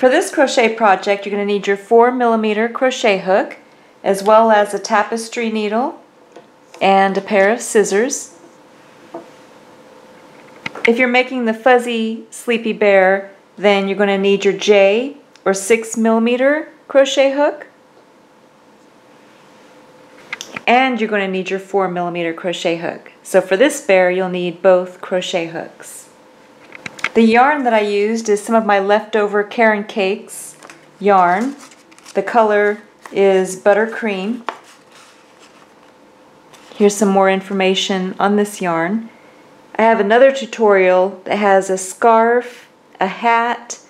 For this crochet project, you're going to need your 4mm crochet hook, as well as a tapestry needle and a pair of scissors. If you're making the fuzzy sleepy bear, then you're going to need your J or 6mm crochet hook, and you're going to need your 4mm crochet hook. So for this bear, you'll need both crochet hooks. The yarn that I used is some of my leftover Karen Cakes yarn. The color is buttercream. Here's some more information on this yarn. I have another tutorial that has a scarf, a hat,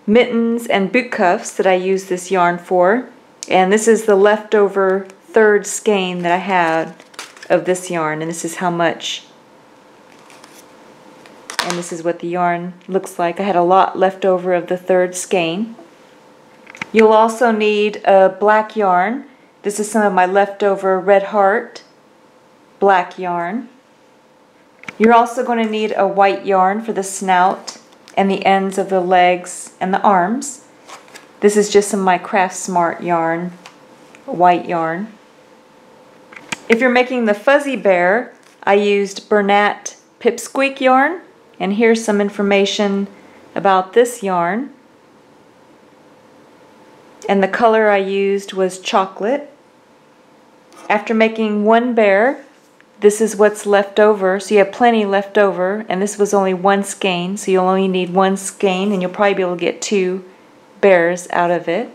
mittens, and boot cuffs that I use this yarn for. And this is the leftover third skein that I had of this yarn, and this is how much. And this is what the yarn looks like. I had a lot left over of the third skein. You'll also need a black yarn. This is some of my leftover Red Heart black yarn. You're also going to need a white yarn for the snout and the ends of the legs and the arms. This is just some of my Craft Smart yarn, white yarn. If you're making the fuzzy bear, I used Bernat Pipsqueak yarn, and here's some information about this yarn. And the color I used was chocolate. After making one bear, this is what's left over, so you have plenty left over, and this was only one skein, so you'll only need one skein, and you'll probably be able to get 2 bears out of it.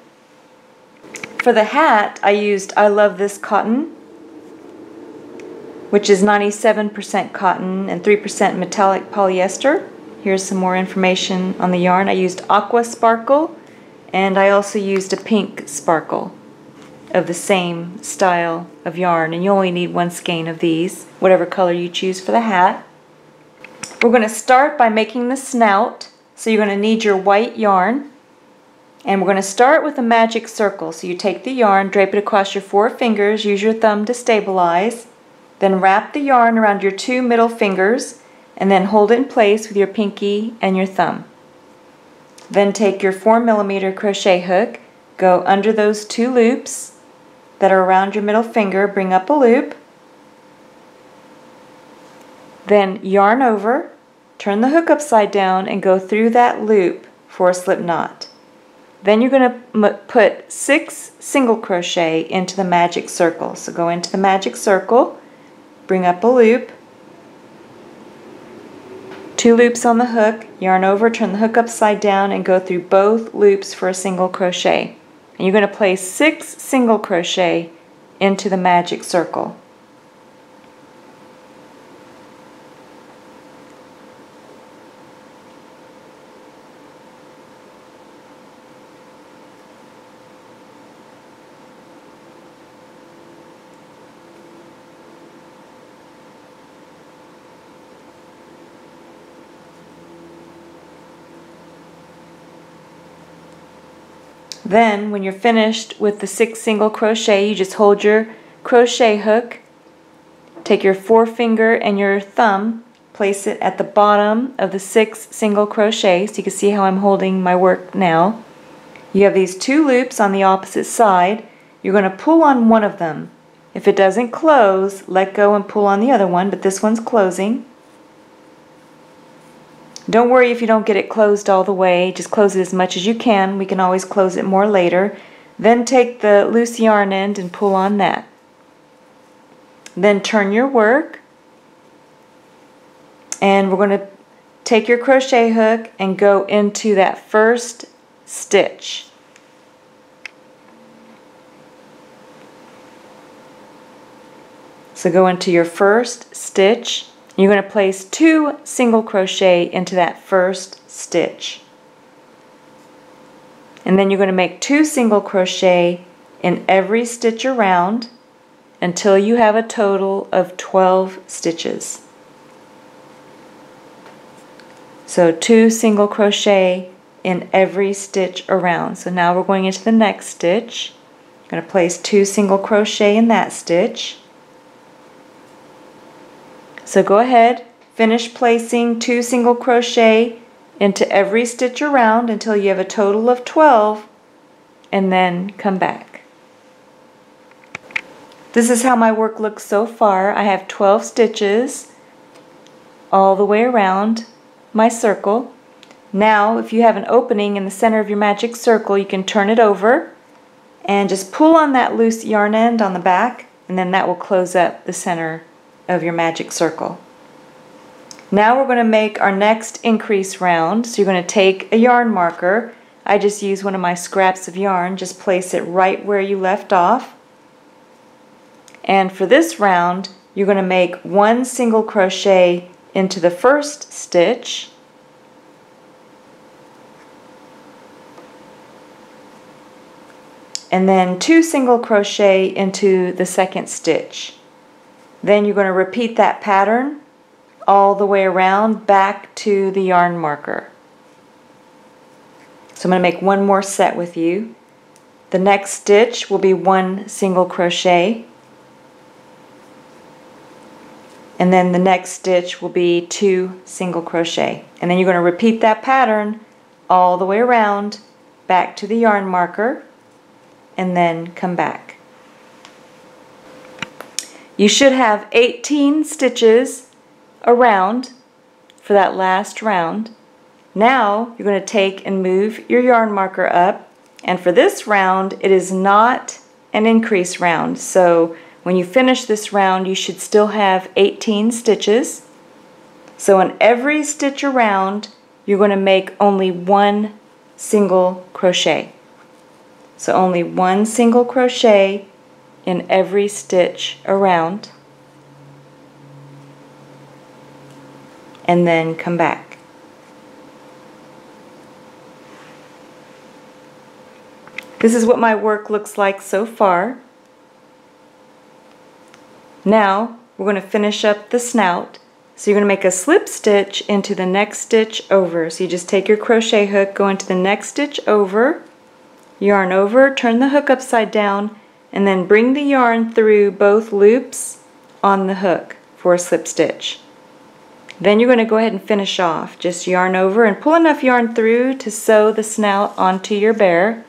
For the hat, I used I Love This Cotton, which is 97% cotton and 3% metallic polyester. Here's some more information on the yarn. I used Aqua Sparkle, and I also used a pink sparkle of the same style of yarn, and you only need one skein of these, whatever color you choose for the hat. We're going to start by making the snout, so you're going to need your white yarn, and we're going to start with a magic circle. So you take the yarn, drape it across your 4 fingers, use your thumb to stabilize, then wrap the yarn around your 2 middle fingers, and then hold it in place with your pinky and your thumb. Then take your 4mm crochet hook, go under those 2 loops that are around your middle finger, bring up a loop, then yarn over, turn the hook upside down, and go through that loop for a slip knot. Then you're going to put 6 single crochet into the magic circle. So go into the magic circle, bring up a loop, 2 loops on the hook, yarn over, turn the hook upside down, and go through both loops for a single crochet. And you're going to place 6 single crochet into the magic circle. Then, when you're finished with the 6 single crochet, you just hold your crochet hook, take your forefinger and your thumb, place it at the bottom of the 6 single crochet, so you can see how I'm holding my work now. You have these 2 loops on the opposite side. You're going to pull on one of them. If it doesn't close, let go and pull on the other one, but this one's closing. Don't worry if you don't get it closed all the way, just close it as much as you can. We can always close it more later. Then take the loose yarn end and pull on that. Then turn your work, and we're going to take your crochet hook and go into that first stitch. So go into your first stitch. You're going to place 2 single crochet into that first stitch. And then you're going to make 2 single crochet in every stitch around until you have a total of 12 stitches. So 2 single crochet in every stitch around. So now we're going into the next stitch. I'm going to place 2 single crochet in that stitch. So go ahead, finish placing 2 single crochet into every stitch around until you have a total of 12, and then come back. This is how my work looks so far. I have 12 stitches all the way around my circle. Now, if you have an opening in the center of your magic circle, you can turn it over and just pull on that loose yarn end on the back, and then that will close up the center of your magic circle. Now we're going to make our next increase round. So you're going to take a yarn marker. I just use one of my scraps of yarn. Just place it right where you left off. And for this round, you're going to make 1 single crochet into the first stitch, and then 2 single crochet into the second stitch. Then you're going to repeat that pattern all the way around back to the yarn marker. So I'm going to make one more set with you. The next stitch will be 1 single crochet, and then the next stitch will be 2 single crochet. And then you're going to repeat that pattern all the way around back to the yarn marker, and then come back. You should have 18 stitches around for that last round. Now you're going to take and move your yarn marker up, and for this round it is not an increase round, so when you finish this round you should still have 18 stitches. So in every stitch around you're going to make only 1 single crochet. So only 1 single crochet in every stitch around, and then come back. This is what my work looks like so far. Now we're going to finish up the snout. So you're going to make a slip stitch into the next stitch over. So you just take your crochet hook, go into the next stitch over, yarn over, turn the hook upside down, and then bring the yarn through both loops on the hook for a slip stitch. Then you're going to go ahead and finish off. Just yarn over and pull enough yarn through to sew the snout onto your bear.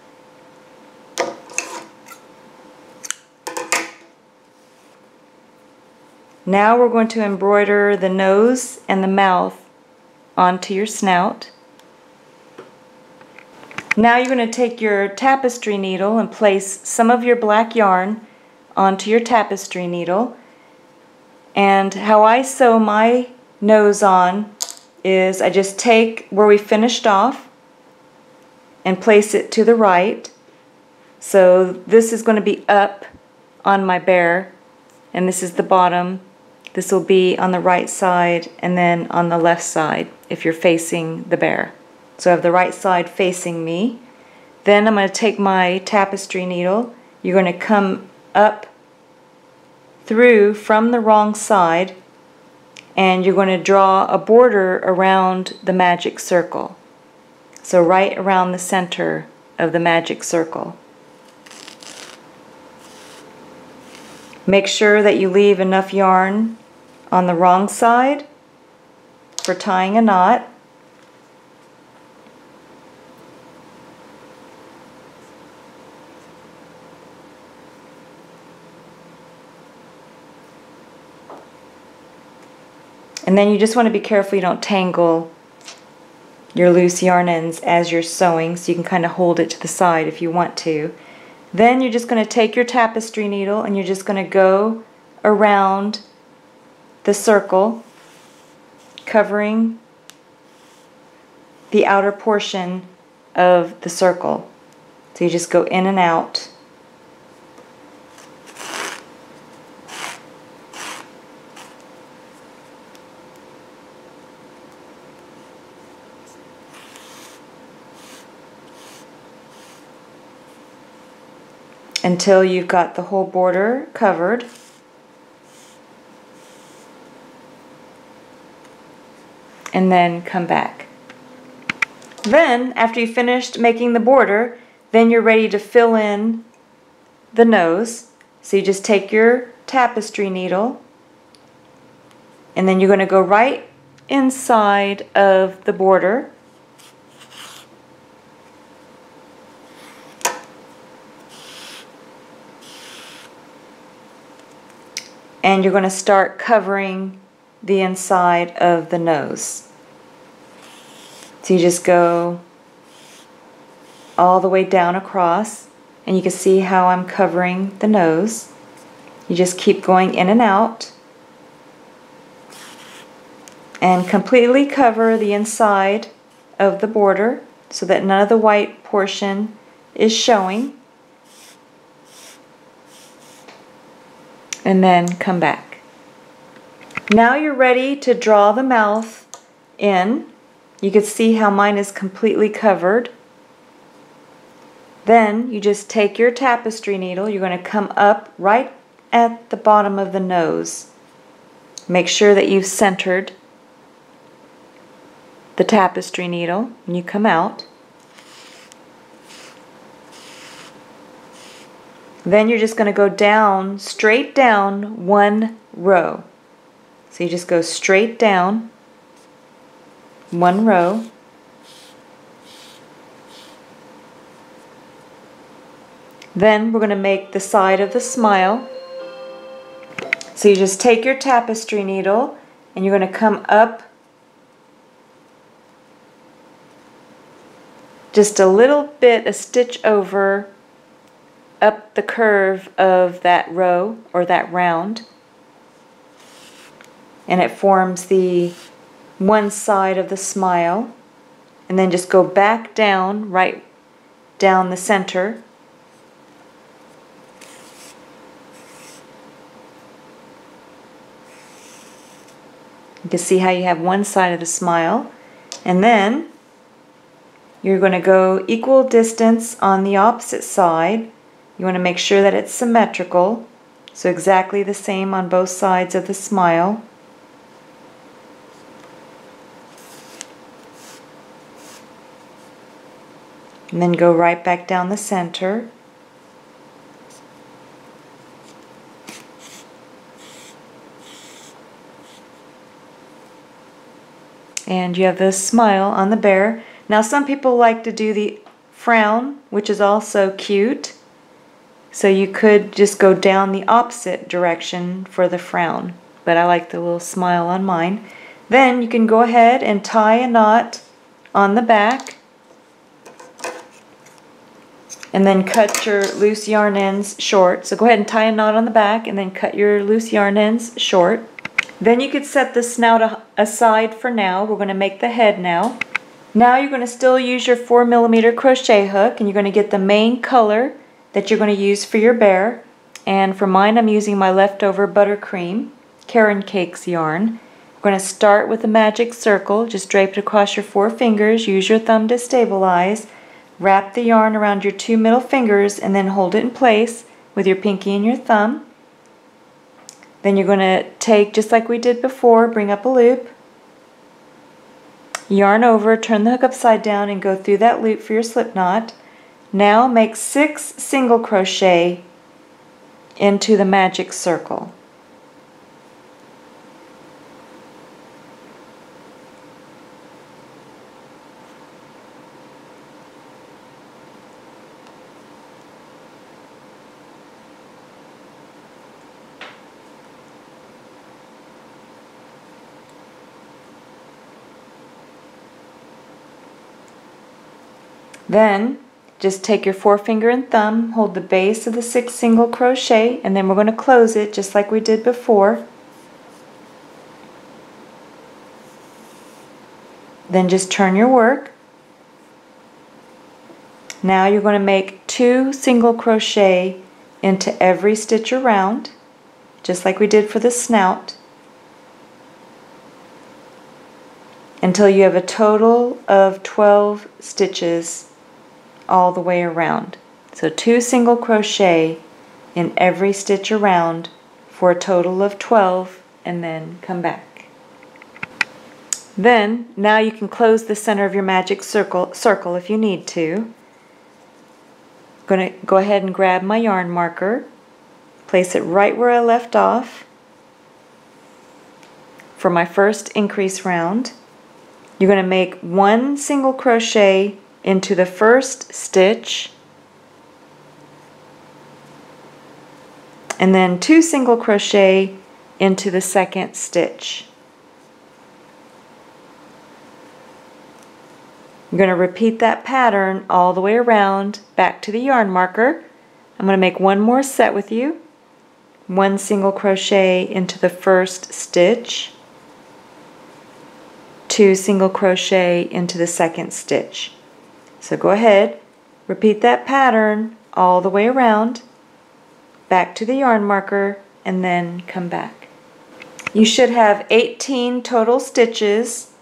Now we're going to embroider the nose and the mouth onto your snout. Now you're going to take your tapestry needle and place some of your black yarn onto your tapestry needle. And how I sew my nose on is I just take where we finished off and place it to the right. So this is going to be up on my bear, and this is the bottom. This will be on the right side and then on the left side if you're facing the bear. So I have the right side facing me. Then I'm going to take my tapestry needle. You're going to come up through from the wrong side, and you're going to draw a border around the magic circle. So right around the center of the magic circle. Make sure that you leave enough yarn on the wrong side for tying a knot. And then you just want to be careful you don't tangle your loose yarn ends as you're sewing, so you can kind of hold it to the side if you want to. Then you're just going to take your tapestry needle and you're just going to go around the circle, covering the outer portion of the circle. So you just go in and out. Until you've got the whole border covered. And then come back. Then, after you've finished making the border, then you're ready to fill in the nose. So you just take your tapestry needle, and then you're going to go right inside of the border, and you're going to start covering the inside of the nose. So you just go all the way down across, and you can see how I'm covering the nose. You just keep going in and out and completely cover the inside of the border so that none of the white portion is showing, and then come back. Now you're ready to draw the mouth in. You can see how mine is completely covered. Then you just take your tapestry needle, you're going to come up right at the bottom of the nose. Make sure that you've centered the tapestry needle when you come out. Then you're just going to go down, straight down one row. So you just go straight down one row. Then we're going to make the side of the smile. So you just take your tapestry needle and you're going to come up just a little bit, a stitch over, up the curve of that row or that round, and it forms the one side of the smile, and then just go back down, right down the center. You can see how you have one side of the smile, and then you're going to go equal distance on the opposite side. You want to make sure that it's symmetrical, so exactly the same on both sides of the smile. And then go right back down the center. And you have the smile on the bear. Now some people like to do the frown, which is also cute. So you could just go down the opposite direction for the frown, but I like the little smile on mine. Then you can go ahead and tie a knot on the back, and then cut your loose yarn ends short. So go ahead and tie a knot on the back and then cut your loose yarn ends short. Then you could set the snout aside for now. We're going to make the head now. Now you're going to still use your 4mm crochet hook, and you're going to get the main color that you're going to use for your bear. And for mine, I'm using my leftover buttercream Karen Cakes yarn. We're going to start with a magic circle. Just drape it across your 4 fingers. Use your thumb to stabilize. Wrap the yarn around your 2 middle fingers and then hold it in place with your pinky and your thumb. Then you're going to take, just like we did before, bring up a loop, yarn over, turn the hook upside down, and go through that loop for your slip knot. Now make 6 single crochet into the magic circle. Then just take your forefinger and thumb, hold the base of the 6 single crochet, and then we're going to close it just like we did before. Then just turn your work. Now you're going to make 2 single crochet into every stitch around, just like we did for the snout, until you have a total of 12 stitches all the way around. So 2 single crochet in every stitch around for a total of 12, and then come back. Then now you can close the center of your magic circle if you need to. I'm going to go ahead and grab my yarn marker, place it right where I left off for my first increase round. You're going to make 1 single crochet into the first stitch, and then 2 single crochet into the second stitch. I'm going to repeat that pattern all the way around back to the yarn marker. I'm going to make one more set with you. One single crochet into the first stitch, two single crochet into the second stitch. So go ahead, repeat that pattern all the way around, back to the yarn marker, and then come back. You should have 18 total stitches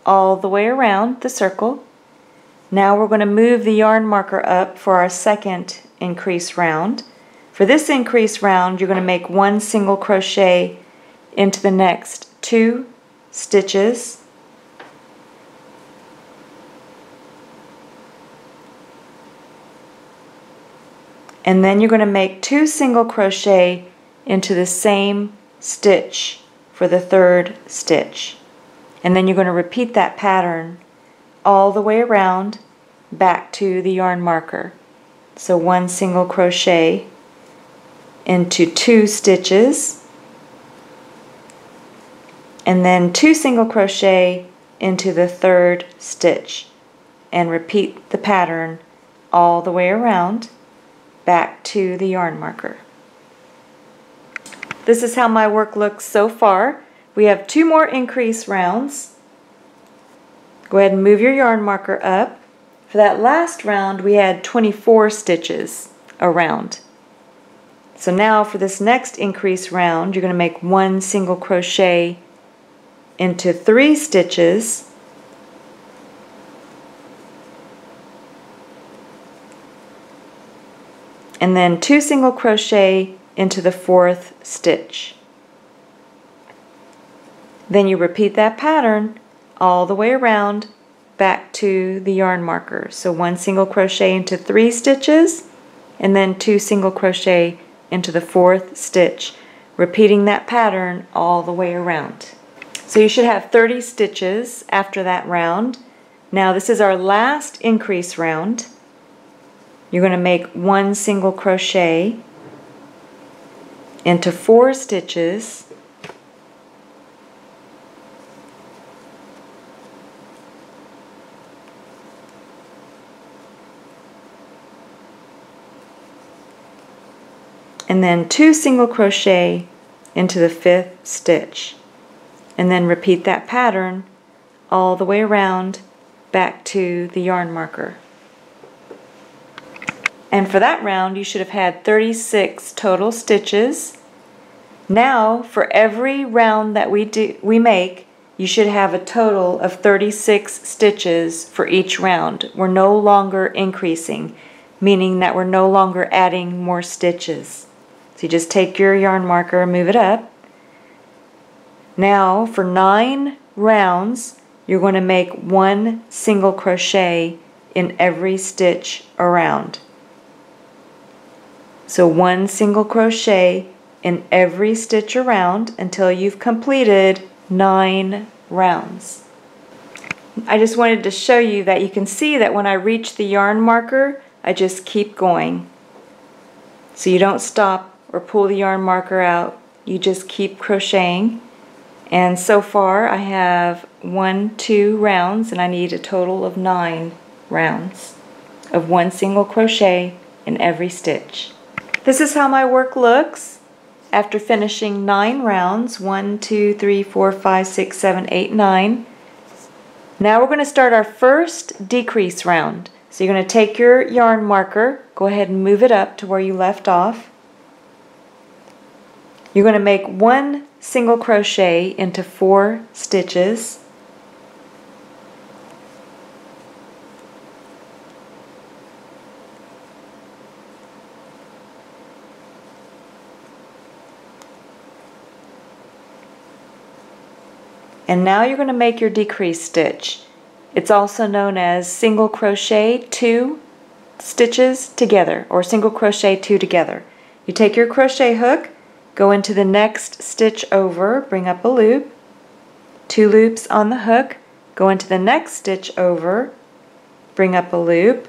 all the way around the circle. Now we're going to move the yarn marker up for our second increase round. For this increase round, you're going to make one single crochet into the next two stitches, and then you're going to make two single crochet into the same stitch for the third stitch, and then you're going to repeat that pattern all the way around back to the yarn marker. So one single crochet into two stitches, and then two single crochet into the third stitch, and repeat the pattern all the way around back to the yarn marker. This is how my work looks so far. We have two more increase rounds. Go ahead and move your yarn marker up. For that last round, we had 24 stitches around. So now for this next increase round, you're going to make one single crochet into three stitches, and then two single crochet into the fourth stitch. Then you repeat that pattern all the way around back to the yarn marker. So one single crochet into three stitches, and then two single crochet into the fourth stitch, repeating that pattern all the way around. So you should have 30 stitches after that round. Now this is our last increase round. You're going to make one single crochet into four stitches, and then two single crochet into the fifth stitch, and then repeat that pattern all the way around back to the yarn marker. And for that round you should have had 36 total stitches. Now for every round that we make, you should have a total of 36 stitches for each round. We're no longer increasing, meaning that we're no longer adding more stitches. So you just take your yarn marker and move it up. Now for 9 rounds, you're going to make one single crochet in every stitch around. So one single crochet in every stitch around until you've completed 9 rounds. I just wanted to show you that you can see that when I reach the yarn marker, I just keep going. So you don't stop or pull the yarn marker out, you just keep crocheting. And so far I have 2 rounds, and I need a total of 9 rounds of one single crochet in every stitch. This is how my work looks after finishing 9 rounds. 1, 2, 3, 4, 5, 6, 7, 8, 9. Now we're going to start our first decrease round. So you're going to take your yarn marker, go ahead and move it up to where you left off. You're going to make one single crochet into 4 stitches, and now you're going to make your decrease stitch. It's also known as single crochet 2 stitches together, or single crochet 2 together. You take your crochet hook, go into the next stitch over, bring up a loop, 2 loops on the hook, go into the next stitch over, bring up a loop,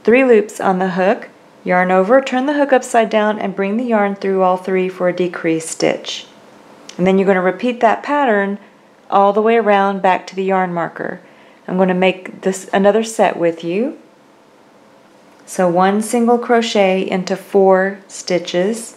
3 loops on the hook, yarn over, turn the hook upside down, and bring the yarn through all 3 for a decrease stitch. And then you're going to repeat that pattern all the way around back to the yarn marker. I'm going to make this another set with you. So 1 single crochet into 4 stitches.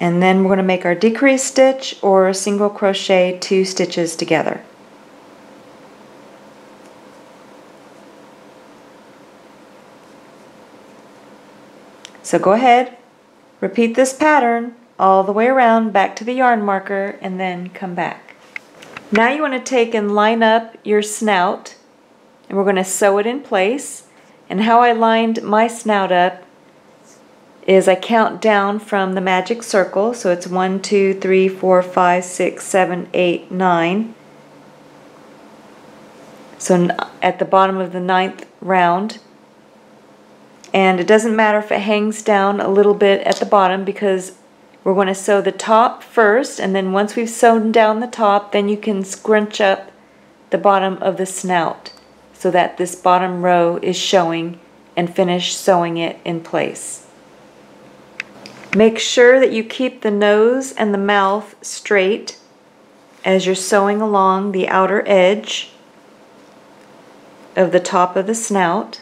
And then we're going to make our decrease stitch or single crochet 2 stitches together. So go ahead, repeat this pattern all the way around back to the yarn marker and then come back. Now you want to take and line up your snout, and we're going to sew it in place. And how I lined my snout up is I count down from the magic circle, so it's 1, 2, 3, 4, 5, 6, 7, 8, 9. So at the bottom of the 9th round. And it doesn't matter if it hangs down a little bit at the bottom, because we're going to sew the top first, and then once we've sewn down the top, then you can scrunch up the bottom of the snout so that this bottom row is showing, and finish sewing it in place. Make sure that you keep the nose and the mouth straight as you're sewing along the outer edge of the top of the snout.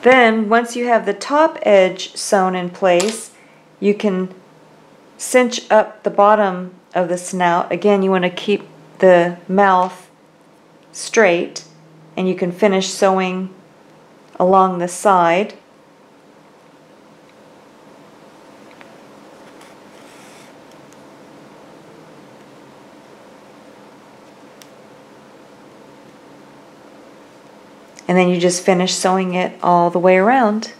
Then, once you have the top edge sewn in place, you can cinch up the bottom of the snout. Again, you want to keep the mouth straight, and you can finish sewing along the side. And then you just finish sewing it all the way around,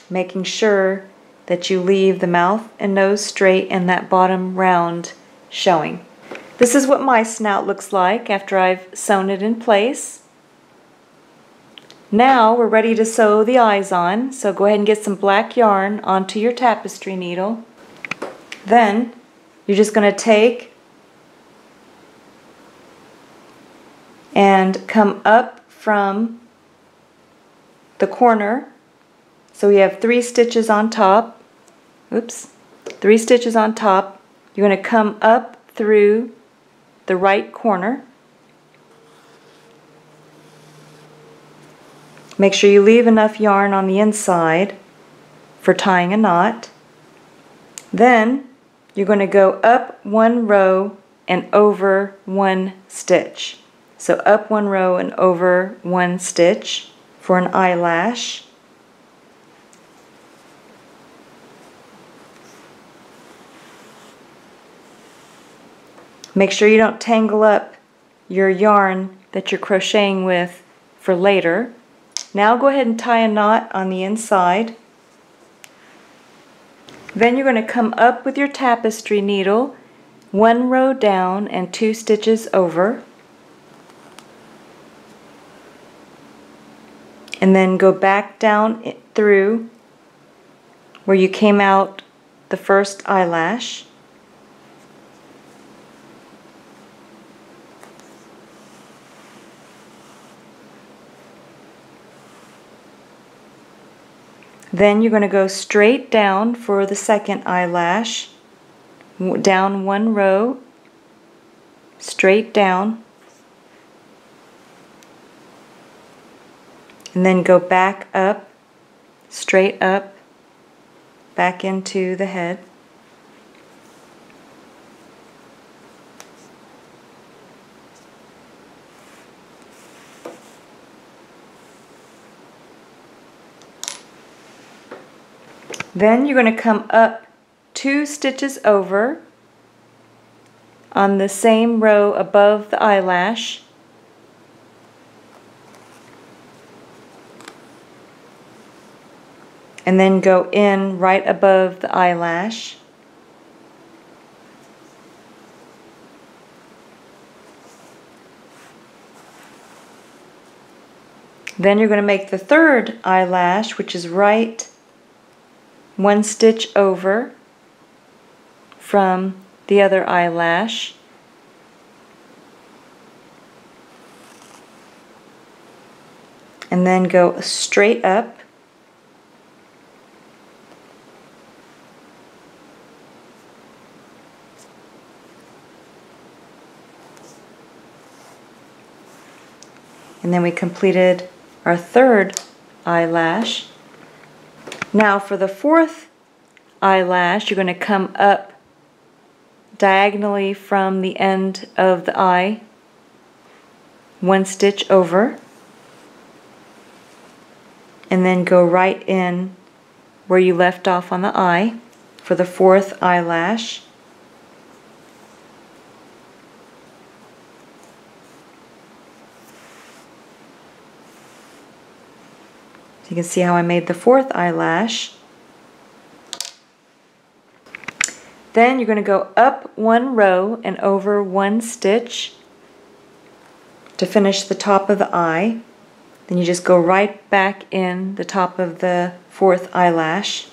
making sure that you leave the mouth and nose straight and that bottom round showing. This is what my snout looks like after I've sewn it in place. Now we're ready to sew the eyes on, so go ahead and get some black yarn onto your tapestry needle. Then you're just going to take and come up from the corner. So we have 3 stitches on top. Oops, 3 stitches on top. You're going to come up through the right corner. Make sure you leave enough yarn on the inside for tying a knot. Then you're going to go up 1 row and over 1 stitch. So up 1 row and over 1 stitch for an eyelash. Make sure you don't tangle up your yarn that you're crocheting with for later. Now go ahead and tie a knot on the inside. Then you're going to come up with your tapestry needle 1 row down and 2 stitches over. And then go back down through where you came out the first eyelash. Then you're going to go straight down for the second eyelash, down 1 row, straight down, and then go back up, straight up, back into the head. Then you're going to come up 2 stitches over on the same row above the eyelash. And then go in right above the eyelash. Then you're going to make the third eyelash, which is right 1 stitch over from the other eyelash. and then go straight up. And then we completed our third eyelash. Now for the fourth eyelash, you're going to come up diagonally from the end of the eye, one stitch over, and then go right in where you left off on the eye for the fourth eyelash. You can see how I made the fourth eyelash. Then you're going to go up one row and over one stitch to finish the top of the eye. Then you just go right back in the top of the fourth eyelash.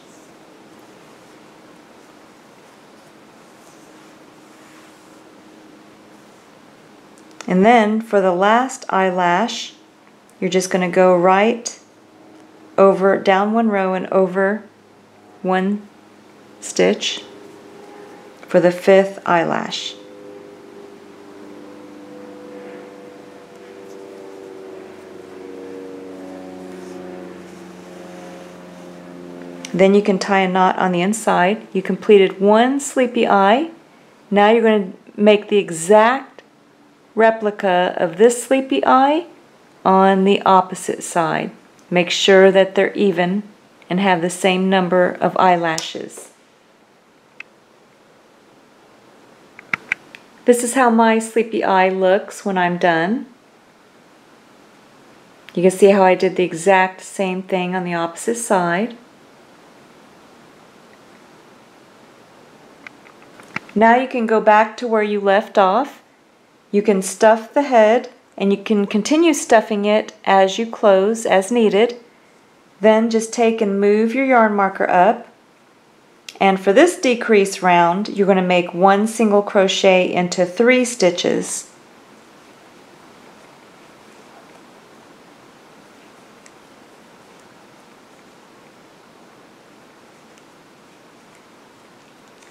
And then for the last eyelash, you're just going to go right over, down one row and over one stitch for the fifth eyelash. Then you can tie a knot on the inside. You completed one sleepy eye. Now you're going to make the exact replica of this sleepy eye on the opposite side. Make sure that they're even and have the same number of eyelashes. This is how my sleepy eye looks when I'm done. You can see how I did the exact same thing on the opposite side. Now you can go back to where you left off. You can stuff the head, and you can continue stuffing it as you close as needed. Then just take and move your yarn marker up. And for this decrease round, you're going to make one single crochet into 3 stitches.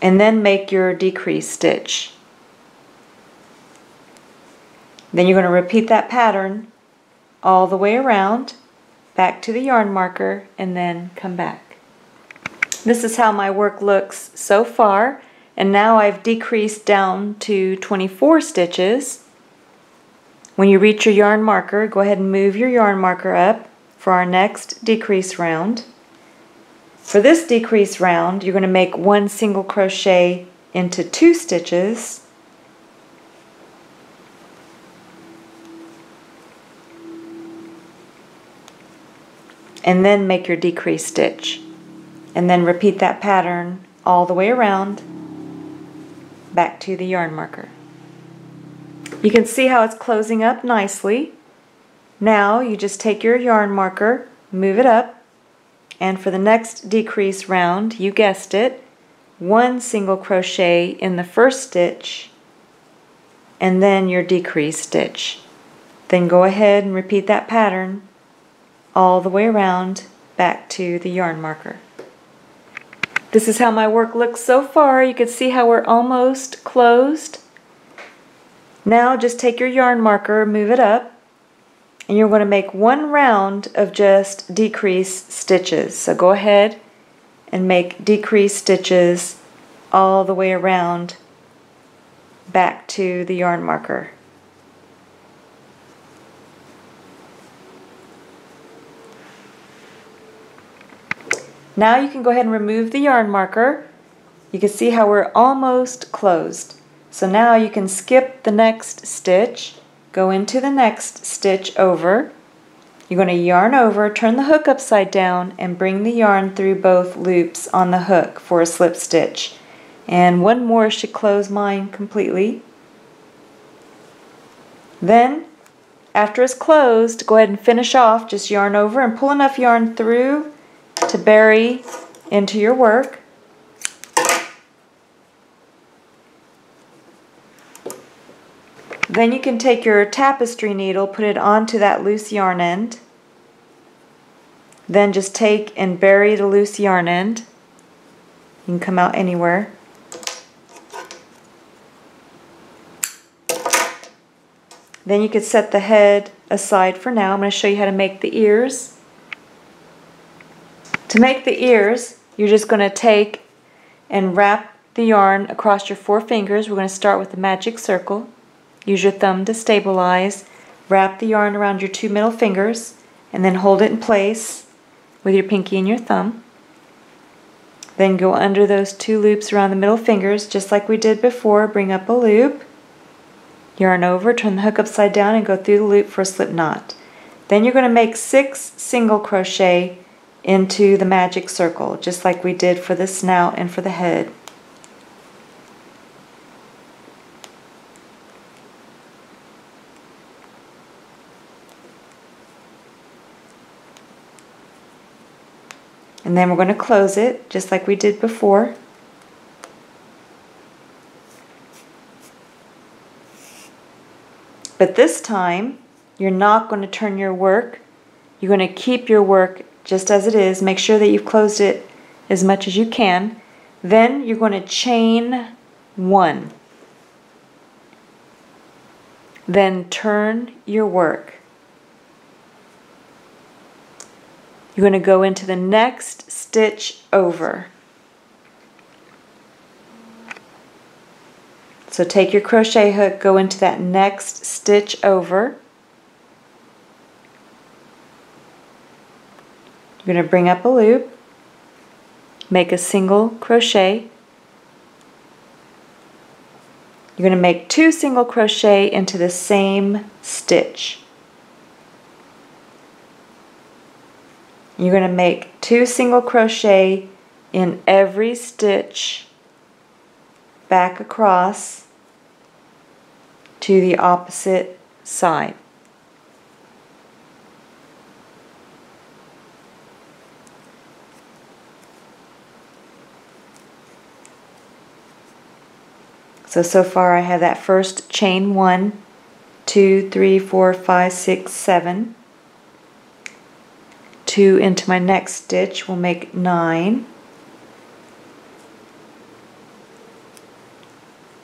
And then make your decrease stitch. Then you're going to repeat that pattern all the way around, back to the yarn marker, and then come back. This is how my work looks so far, and now I've decreased down to 24 stitches. When you reach your yarn marker, go ahead and move your yarn marker up for our next decrease round. For this decrease round, you're going to make one single crochet into 2 stitches. And then make your decrease stitch. And then repeat that pattern all the way around, back to the yarn marker. You can see how it's closing up nicely. Now you just take your yarn marker, move it up, and for the next decrease round, you guessed it, one single crochet in the first stitch, and then your decrease stitch. Then go ahead and repeat that pattern all the way around, back to the yarn marker. This is how my work looks so far. You can see how we're almost closed. Now just take your yarn marker, move it up, and you're going to make one round of just decrease stitches. So go ahead and make decrease stitches all the way around, back to the yarn marker. Now you can go ahead and remove the yarn marker. You can see how we're almost closed. So now you can skip the next stitch, go into the next stitch over. You're going to yarn over, turn the hook upside down, and bring the yarn through both loops on the hook for a slip stitch. And one more should close mine completely. Then, after it's closed, go ahead and finish off. Just yarn over and pull enough yarn through to bury into your work. Then you can take your tapestry needle, put it onto that loose yarn end, Then just take and bury the loose yarn end. You can come out anywhere. Then you could set the head aside for now. I'm going to show you how to make the ears. To make the ears, you're just going to take and wrap the yarn across your 4 fingers. We're going to start with the magic circle. Use your thumb to stabilize. Wrap the yarn around your 2 middle fingers and then hold it in place with your pinky and your thumb. Then go under those 2 loops around the middle fingers just like we did before. Bring up a loop. Yarn over, turn the hook upside down and go through the loop for a slip knot. Then you're going to make 6 single crochet into the magic circle, just like we did for the snout and for the head. And then we're going to close it, just like we did before. But this time, you're not going to turn your work. You're going to keep your work just as it is. Make sure that you've closed it as much as you can. Then you're going to chain 1. Then turn your work. You're going to go into the next stitch over. So take your crochet hook, go into that next stitch over. You're going to bring up a loop, make a single crochet. You're going to make 2 single crochet into the same stitch. You're going to make 2 single crochet in every stitch back across to the opposite side. So far I have that first chain 1, 2, 3, 4, 5, 6, 7. 2 into my next stitch will make 9.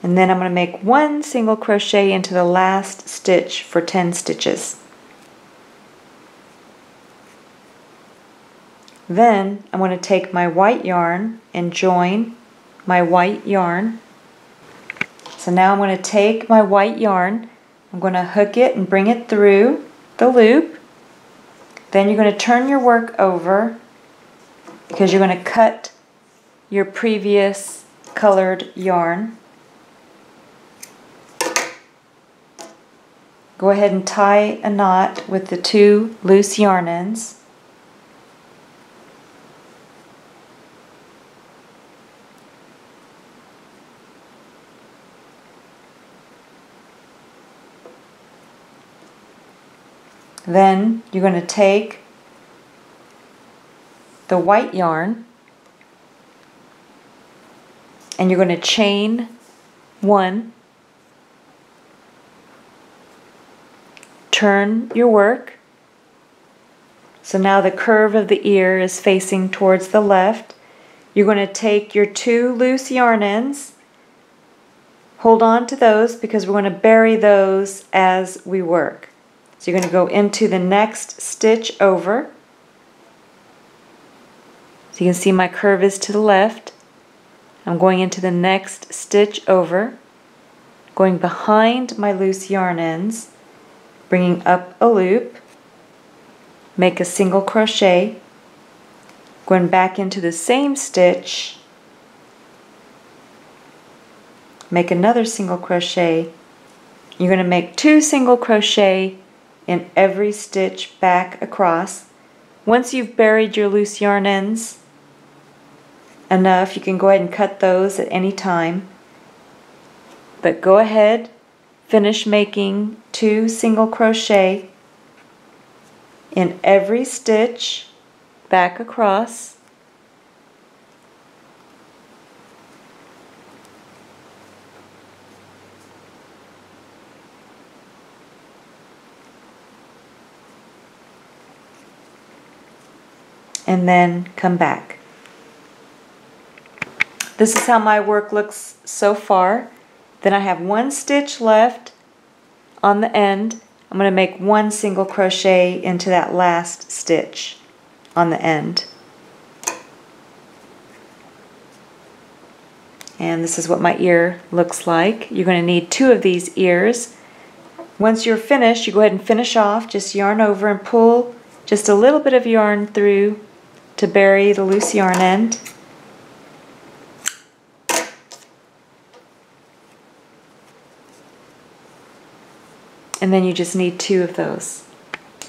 And then I'm going to make 1 single crochet into the last stitch for 10 stitches. Then I'm going to take my white yarn and join my white yarn. So now I'm going to take my white yarn, I'm going to hook it and bring it through the loop. Then you're going to turn your work over because you're going to cut your previous colored yarn. Go ahead and tie a knot with the 2 loose yarn ends. Then you're going to take the white yarn and you're going to chain 1. Turn your work. So now the curve of the ear is facing towards the left. You're going to take your 2 loose yarn ends. Hold on to those because we're going to bury those as we work. So you're going to go into the next stitch over. So you can see my curve is to the left. I'm going into the next stitch over, going behind my loose yarn ends, bringing up a loop, make a single crochet, going back into the same stitch, make another single crochet. You're going to make 2 single crochet in every stitch back across. Once you've buried your loose yarn ends enough, you can go ahead and cut those at any time. But go ahead, finish making 2 single crochet in every stitch back across. and then come back. This is how my work looks so far. Then I have one stitch left on the end. I'm going to make one single crochet into that last stitch on the end. And this is what my ear looks like. You're going to need 2 of these ears. Once you're finished, you go ahead and finish off. Just yarn over and pull just a little bit of yarn through to bury the loose yarn end. And then you just need 2 of those.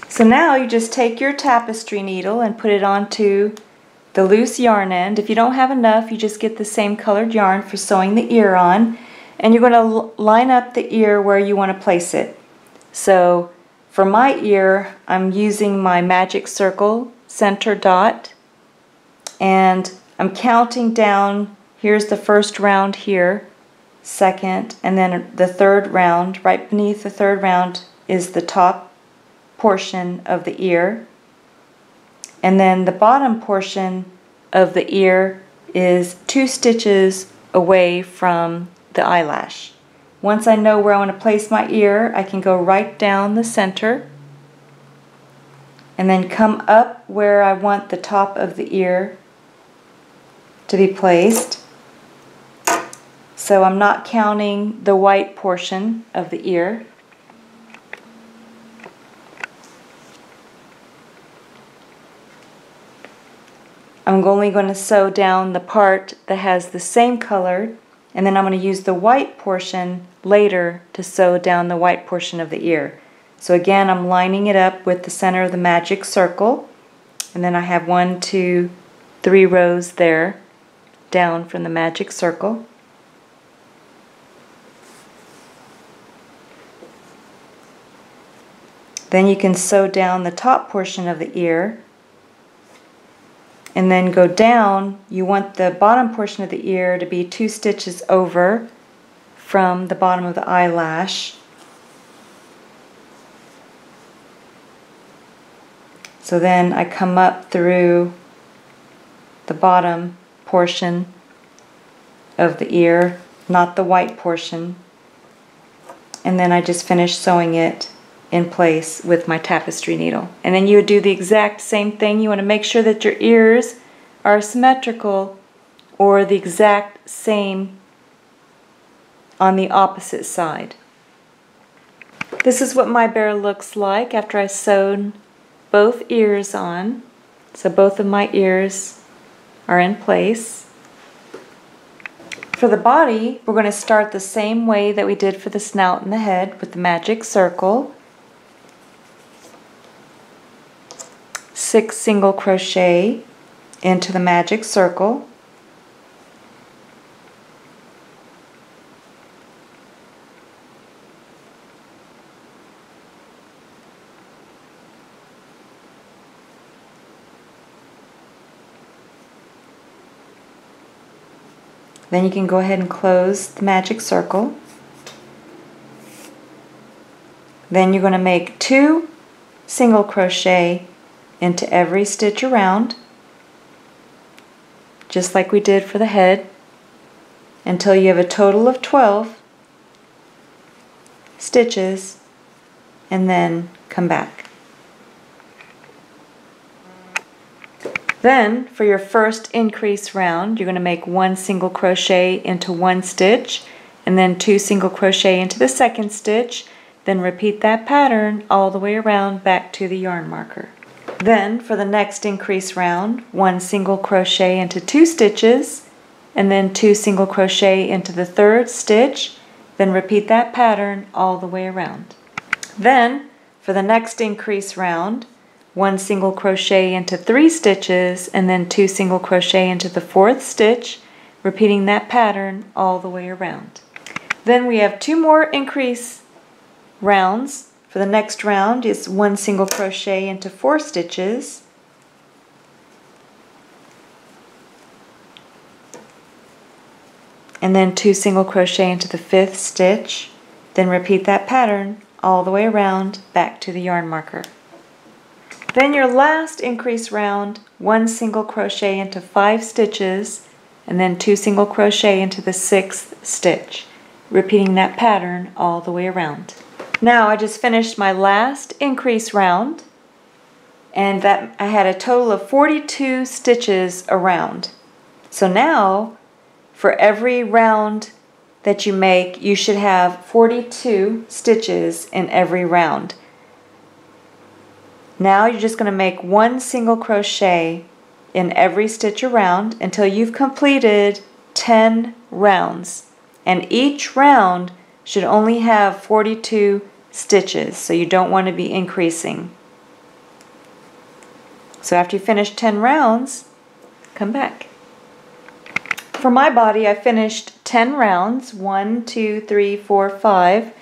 So now you just take your tapestry needle and put it onto the loose yarn end. If you don't have enough, you just get the same colored yarn for sewing the ear on. And you're going to line up the ear where you want to place it. So for my ear, I'm using my magic circle center dot. And I'm counting down. Here's the first round here. Second, and then the third round. Right beneath the third round is the top portion of the ear, and then the bottom portion of the ear is 2 stitches away from the eyelash. Once I know where I want to place my ear, I can go right down the center and then come up where I want the top of the ear to be placed. So I'm not counting the white portion of the ear. I'm only going to sew down the part that has the same color, and then I'm going to use the white portion later to sew down the white portion of the ear. So again, I'm lining it up with the center of the magic circle, and then I have 1, 2, 3 rows there down from the magic circle. Then you can sew down the top portion of the ear, and then go down. You want the bottom portion of the ear to be 2 stitches over from the bottom of the eyelash. So then I come up through the bottom portion of the ear, not the white portion, and then I just finish sewing it in place with my tapestry needle. And then you would do the exact same thing. You want to make sure that your ears are symmetrical or the exact same on the opposite side. This is what my bear looks like after I sewed both ears on. So both of my ears are in place. For the body, we're going to start the same way that we did for the snout and the head with the magic circle. 6 single crochet into the magic circle. Then you can go ahead and close the magic circle. Then you're going to make 2 single crochet into every stitch around, just like we did for the head, until you have a total of 12 stitches, and then come back. Then for your first increase round, you're going to make 1 single crochet into 1 stitch, and then 2 single crochet into the second stitch. Then repeat that pattern all the way around back to the yarn marker. Then for the next increase round, 1 single crochet into 2 stitches, and then 2 single crochet into the third stitch. Then repeat that pattern all the way around. Then for the next increase round, 1 single crochet into 3 stitches, and then 2 single crochet into the fourth stitch, repeating that pattern all the way around. Then we have 2 more increase rounds. For the next round is 1 single crochet into 4 stitches, and then 2 single crochet into the fifth stitch. Then repeat that pattern all the way around back to the yarn marker. Then your last increase round, 1 single crochet into 5 stitches, and then 2 single crochet into the 6th stitch, repeating that pattern all the way around. Now I just finished my last increase round, and that I had a total of 42 stitches around. So now for every round that you make, you should have 42 stitches in every round. Now you're just going to make 1 single crochet in every stitch around until you've completed 10 rounds. And each round should only have 42 stitches, so you don't want to be increasing. So after you finish 10 rounds, come back. For my body, I finished 10 rounds, 1, 2, 3, 4, 5,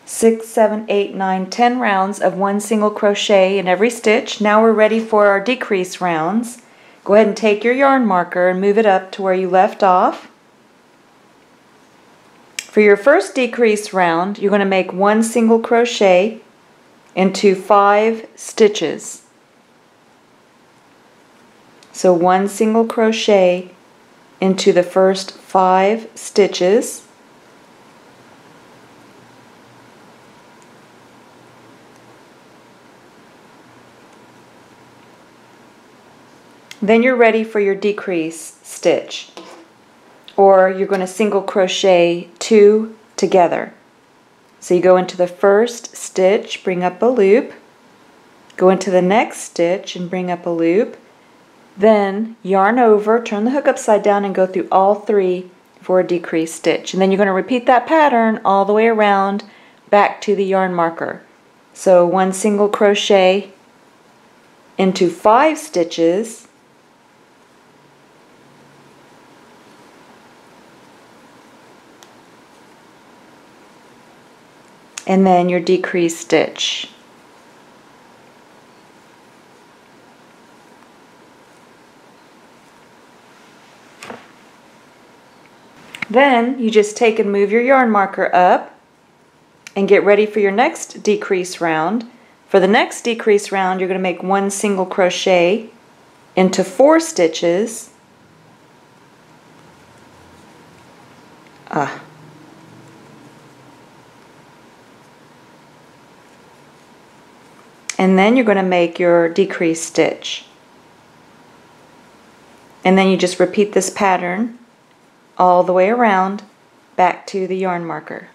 6, 7, 8, 9, 10 rounds of 1 single crochet in every stitch. Now we're ready for our decrease rounds. Go ahead and take your yarn marker and move it up to where you left off. For your first decrease round, you're going to make 1 single crochet into 5 stitches. So 1 single crochet into the first 5 stitches. Then you're ready for your decrease stitch, or you're going to single crochet 2 together. So you go into the first stitch, bring up a loop, go into the next stitch and bring up a loop, then yarn over, turn the hook upside down and go through all 3 for a decrease stitch. And then you're going to repeat that pattern all the way around back to the yarn marker. So 1 single crochet into 5 stitches, and then your decrease stitch. Then you just take and move your yarn marker up and get ready for your next decrease round. For the next decrease round, you're going to make 1 single crochet into 4 stitches. And then you're going to make your decrease stitch. And then you just repeat this pattern all the way around back to the yarn marker.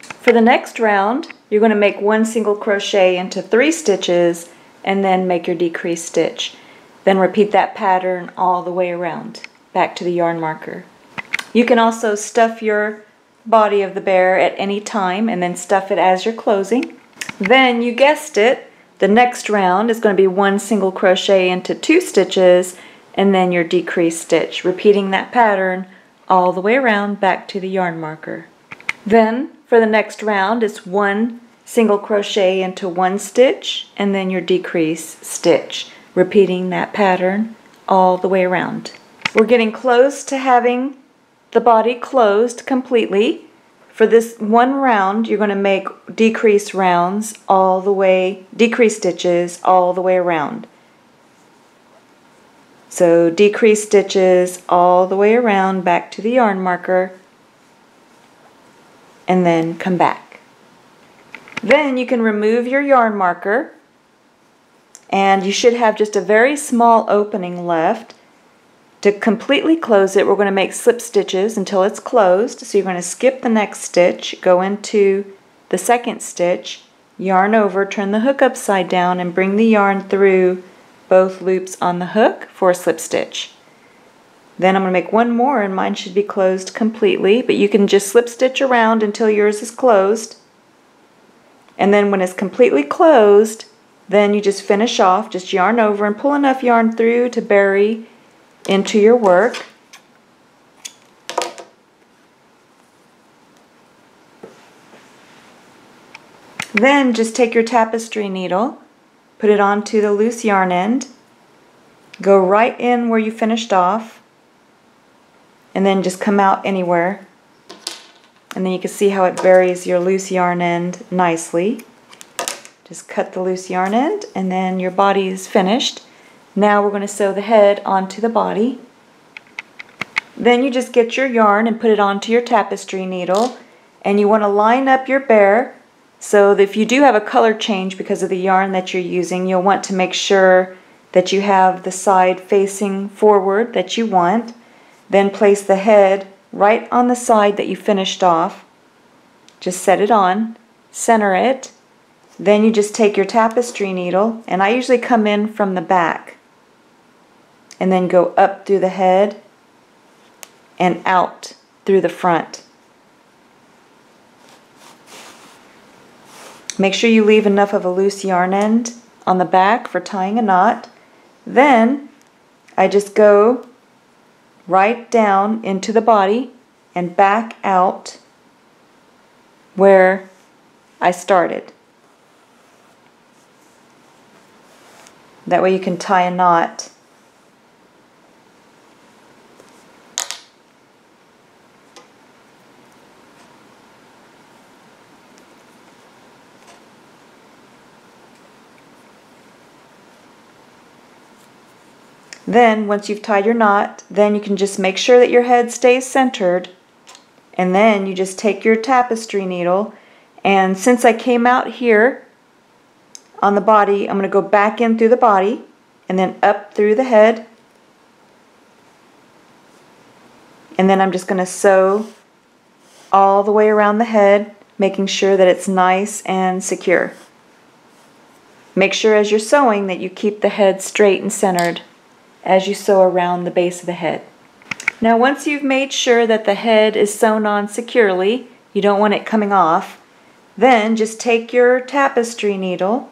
For the next round, you're going to make 1 single crochet into 3 stitches and then make your decrease stitch. Then repeat that pattern all the way around back to the yarn marker. You can also stuff your body of the bear at any time and then stuff it as you're closing. Then, you guessed it, the next round is going to be 1 single crochet into 2 stitches and then your decrease stitch, repeating that pattern all the way around back to the yarn marker. Then for the next round, it's 1 single crochet into 1 stitch and then your decrease stitch, repeating that pattern all the way around. We're getting close to having the body closed completely. For this one round, you're going to make decrease rounds all the way, decrease stitches all the way around. So decrease stitches all the way around back to the yarn marker and then come back. Then you can remove your yarn marker and you should have just a very small opening left. To completely close it, we're going to make slip stitches until it's closed. So you're going to skip the next stitch, go into the second stitch, yarn over, turn the hook upside down, and bring the yarn through both loops on the hook for a slip stitch. Then I'm going to make one more and mine should be closed completely, but you can just slip stitch around until yours is closed. And then when it's completely closed, then you just finish off, just yarn over and pull enough yarn through to bury into your work. Then just take your tapestry needle, put it onto the loose yarn end, go right in where you finished off, and then just come out anywhere. And then you can see how it buries your loose yarn end nicely. Just cut the loose yarn end and then your body is finished. Now we're going to sew the head onto the body. Then you just get your yarn and put it onto your tapestry needle, and you want to line up your bear so that if you do have a color change because of the yarn that you're using, you'll want to make sure that you have the side facing forward that you want. Then place the head right on the side that you finished off. Just set it on, center it. Then you just take your tapestry needle, and I usually come in from the back and then go up through the head and out through the front. Make sure you leave enough of a loose yarn end on the back for tying a knot. Then I just go right down into the body and back out where I started. That way you can tie a knot. Then once you've tied your knot, then you can just make sure that your head stays centered, and then you just take your tapestry needle, and since I came out here on the body, I'm going to go back in through the body and then up through the head, and then I'm just going to sew all the way around the head, making sure that it's nice and secure. Make sure as you're sewing that you keep the head straight and centered as you sew around the base of the head. Now once you've made sure that the head is sewn on securely, you don't want it coming off, then just take your tapestry needle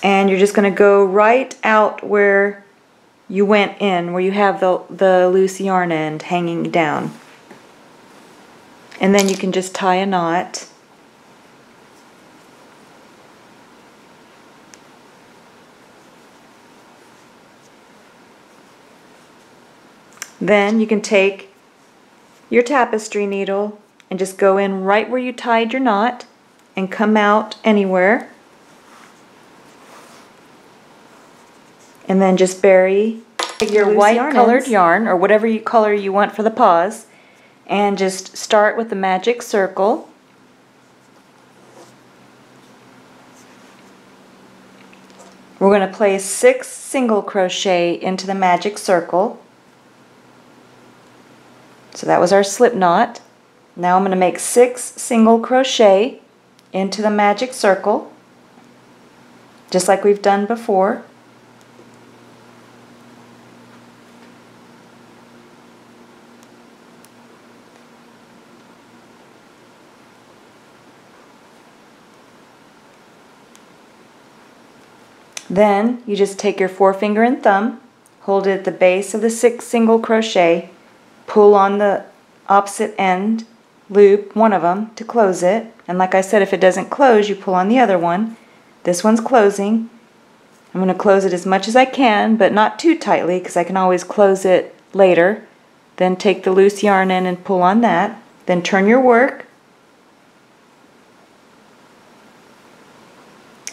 and you're just going to go right out where you went in, where you have the loose yarn end hanging down. And then you can just tie a knot. Then you can take your tapestry needle and just go in right where you tied your knot and come out anywhere. And then just bury your white colored yarn or whatever color you want for the paws, and just start with the magic circle. We're going to place 6 single crochet into the magic circle. So that was our slip knot. Now I'm going to make 6 single crochet into the magic circle, just like we've done before. Then you just take your forefinger and thumb, hold it at the base of the 6 single crochet, pull on the opposite end, loop one of them to close it, and like I said, if it doesn't close, you pull on the other one. This one's closing. I'm going to close it as much as I can, but not too tightly because I can always close it later. Then take the loose yarn in and pull on that. Then turn your work.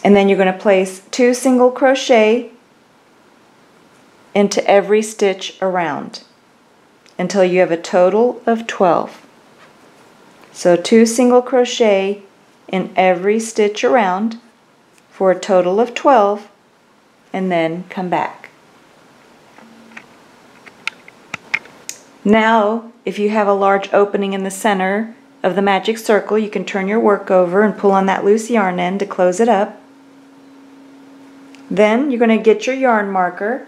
And then you're going to place 2 single crochet into every stitch around until you have a total of 12. So 2 single crochet in every stitch around for a total of 12, and then come back. Now, if you have a large opening in the center of the magic circle, you can turn your work over and pull on that loose yarn end to close it up. Then you're going to get your yarn marker,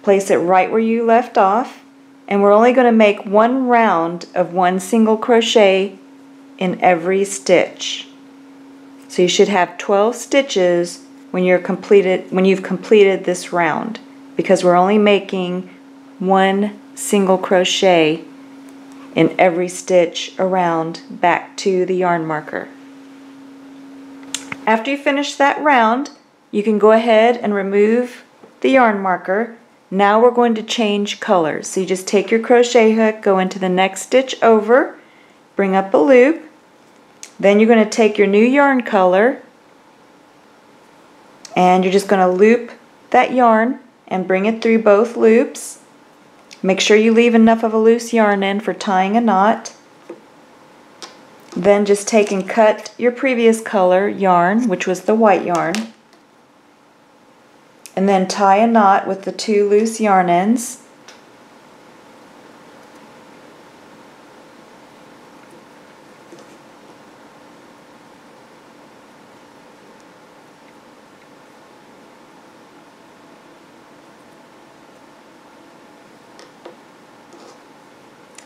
place it right where you left off, and we're only going to make 1 round of 1 single crochet in every stitch. So you should have 12 stitches when you've completed this round, because we're only making 1 single crochet in every stitch around back to the yarn marker. After you finish that round, you can go ahead and remove the yarn marker. Now we're going to change colors. So you just take your crochet hook, go into the next stitch over, bring up a loop, then you're going to take your new yarn color And you're just going to loop that yarn and bring it through both loops. Make sure you leave enough of a loose yarn end for tying a knot. Then just take and cut your previous color yarn, which was the white yarn, and then tie a knot with the 2 loose yarn ends.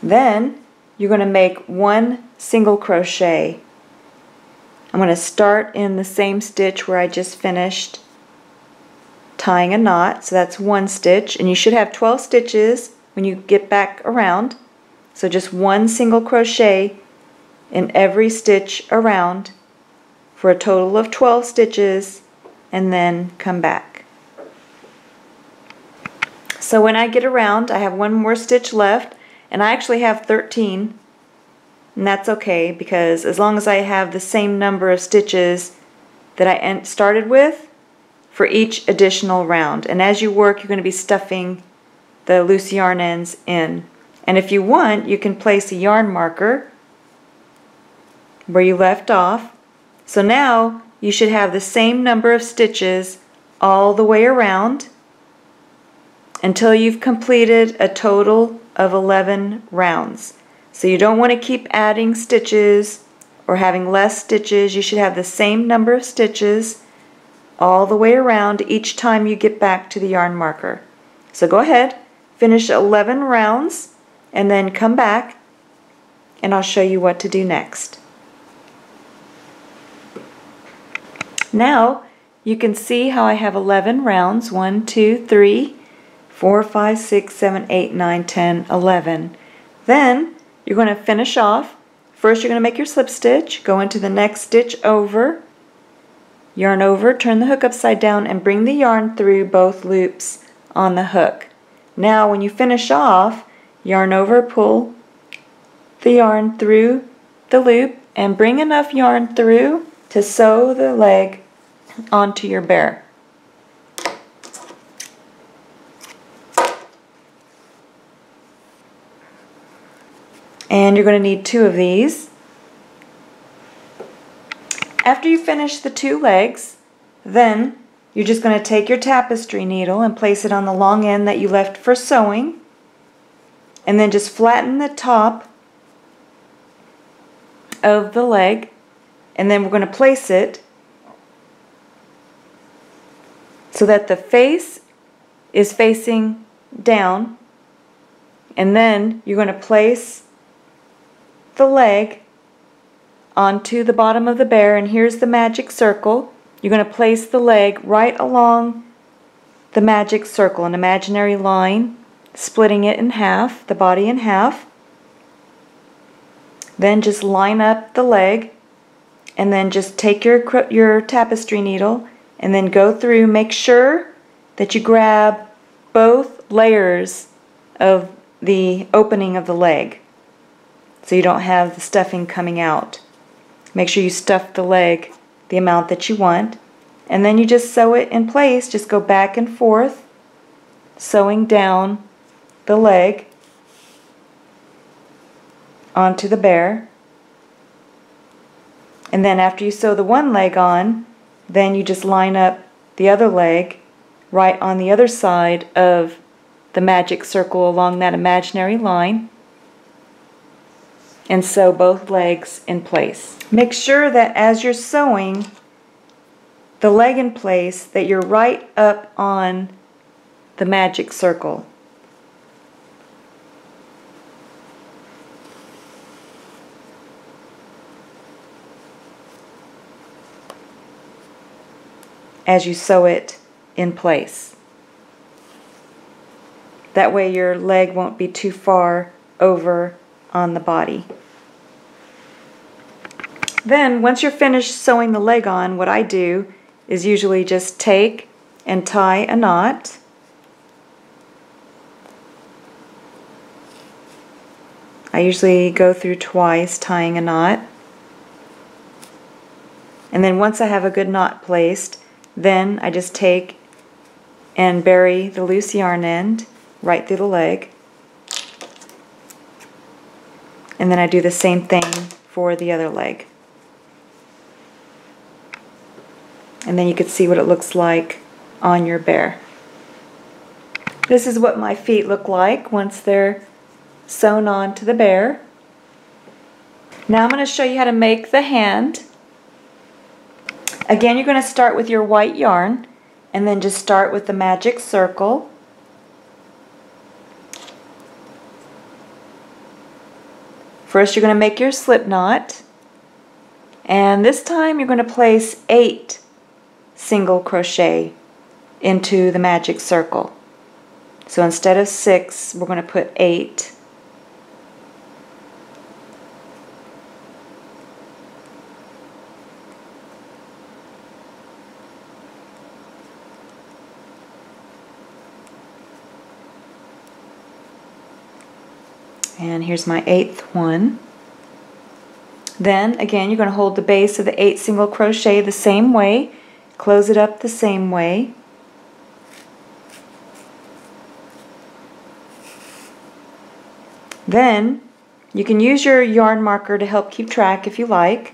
Then you're going to make 1 single crochet. I'm going to start in the same stitch where I just finished tying a knot, so that's 1 stitch, and you should have 12 stitches when you get back around. So just 1 single crochet in every stitch around for a total of 12 stitches, and then come back. So when I get around, I have 1 more stitch left, and I actually have 13, and that's okay, because as long as I have the same number of stitches that I started with for each additional round. And as you work, you're going to be stuffing the loose yarn ends in. And if you want, you can place a yarn marker where you left off. So now you should have the same number of stitches all the way around until you've completed a total of 11 rounds. So you don't want to keep adding stitches or having less stitches. You should have the same number of stitches all the way around each time you get back to the yarn marker. So go ahead, finish 11 rounds, and then come back and I'll show you what to do next. Now you can see how I have 11 rounds. 1, 2, 3, 4, 5, 6, 7, 8, 9, 10, 11. Then you're going to finish off. First you're going to make your slip stitch, go into the next stitch over, yarn over, turn the hook upside down, and bring the yarn through both loops on the hook. Now when you finish off, yarn over, pull the yarn through the loop, and bring enough yarn through to sew the leg onto your bear. And you're going to need 2 of these. After you finish the 2 legs, then you're just going to take your tapestry needle and place it on the long end that you left for sewing, and then just flatten the top of the leg, and then we're going to place it so that the face is facing down, and then you're going to place the leg onto the bottom of the bear, and here's the magic circle. You're going to place the leg right along the magic circle, an imaginary line, splitting it in half, the body in half. Then just line up the leg, and then just take your tapestry needle and then go through. Make sure that you grab both layers of the opening of the leg so you don't have the stuffing coming out. Make sure you stuff the leg the amount that you want, and then you just sew it in place. Just go back and forth, sewing down the leg onto the bear. And then after you sew the one leg on, then you just line up the other leg right on the other side of the magic circle along that imaginary line, and sew both legs in place. Make sure that as you're sewing the leg in place that you're right up on the magic circle. As you sew it in place. That way your leg won't be too far over on the body. Then once you're finished sewing the leg on, what I do is usually just take and tie a knot. I usually go through twice tying a knot. And then once I have a good knot placed, Then I just take and bury the loose yarn end right through the leg. And then I do the same thing for the other leg. And then you can see what it looks like on your bear. This is what my feet look like once they're sewn on to the bear. Now I'm going to show you how to make the hand. Again, you're going to start with your white yarn and then just start with the magic circle. First you're going to make your slip knot, and this time you're going to place 8 single crochet into the magic circle. So instead of 6, we're going to put 8. And here's my 8th one. Then again, you're going to hold the base of the 8 single crochet the same way, close it up the same way. Then you can use your yarn marker to help keep track if you like,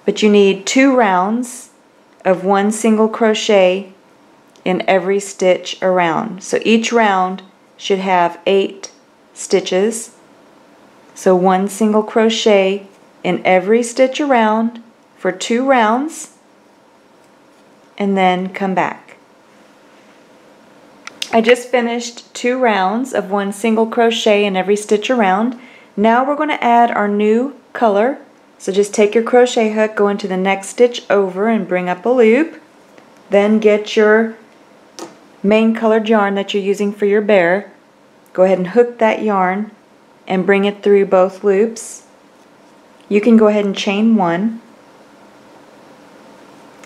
but you need 2 rounds of 1 single crochet in every stitch around. So each round should have 8 stitches. So 1 single crochet in every stitch around for 2 rounds, and then come back. I just finished 2 rounds of 1 single crochet in every stitch around. Now we're going to add our new color. So just take your crochet hook, go into the next stitch over and bring up a loop. Then get your main colored yarn that you're using for your bear. Go ahead and hook that yarn and bring it through both loops. You can go ahead and chain 1.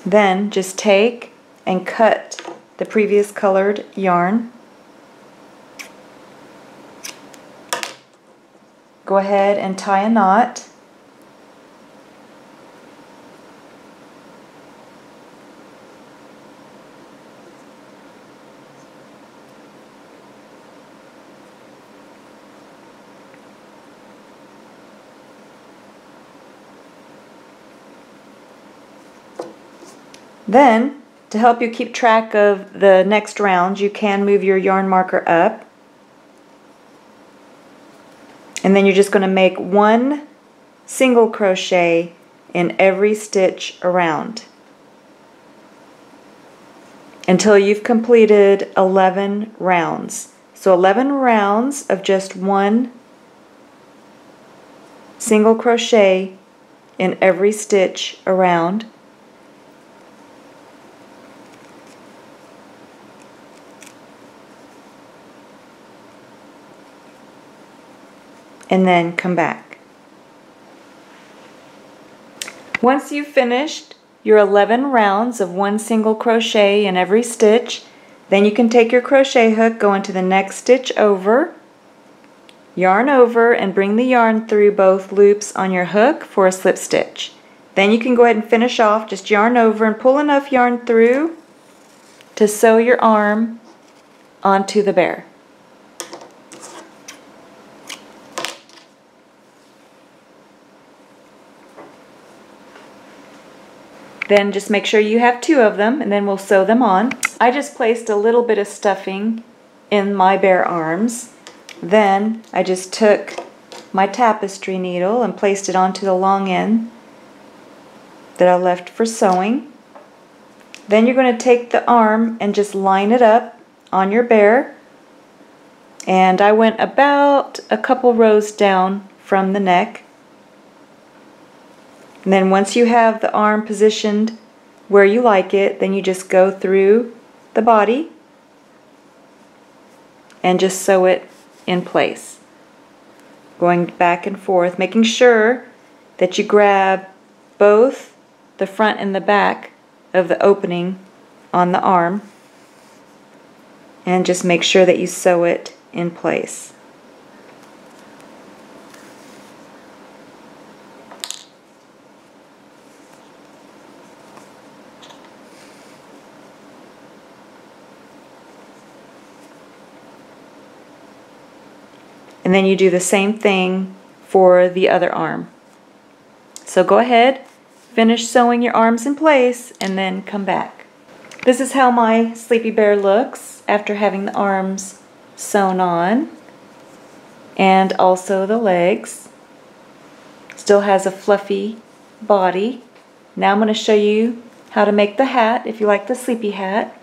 Then just take and cut the previous colored yarn. Go ahead and tie a knot. Then, to help you keep track of the next round, you can move your yarn marker up. And then you're just going to make 1 single crochet in every stitch around until you've completed 11 rounds. So 11 rounds of just 1 single crochet in every stitch around. And then come back. Once you've finished your 11 rounds of 1 single crochet in every stitch, then you can take your crochet hook, go into the next stitch over, yarn over, and bring the yarn through both loops on your hook for a slip stitch. Then you can go ahead and finish off, just yarn over and pull enough yarn through to sew your arm onto the bear. Then just make sure you have 2 of them, and then we'll sew them on. I just placed a little bit of stuffing in my bear arms. Then I just took my tapestry needle and placed it onto the long end that I left for sewing. Then you're going to take the arm and just line it up on your bear. And I went about a couple rows down from the neck. And then once you have the arm positioned where you like it, then you just go through the body and just sew it in place. Going back and forth, making sure that you grab both the front and the back of the opening on the arm, and just make sure that you sew it in place. And then you do the same thing for the other arm. So go ahead, finish sewing your arms in place, and then come back. This is how my sleepy bear looks after having the arms sewn on, and also the legs. Still has a fluffy body. Now I'm going to show you how to make the hat if you like the sleepy hat.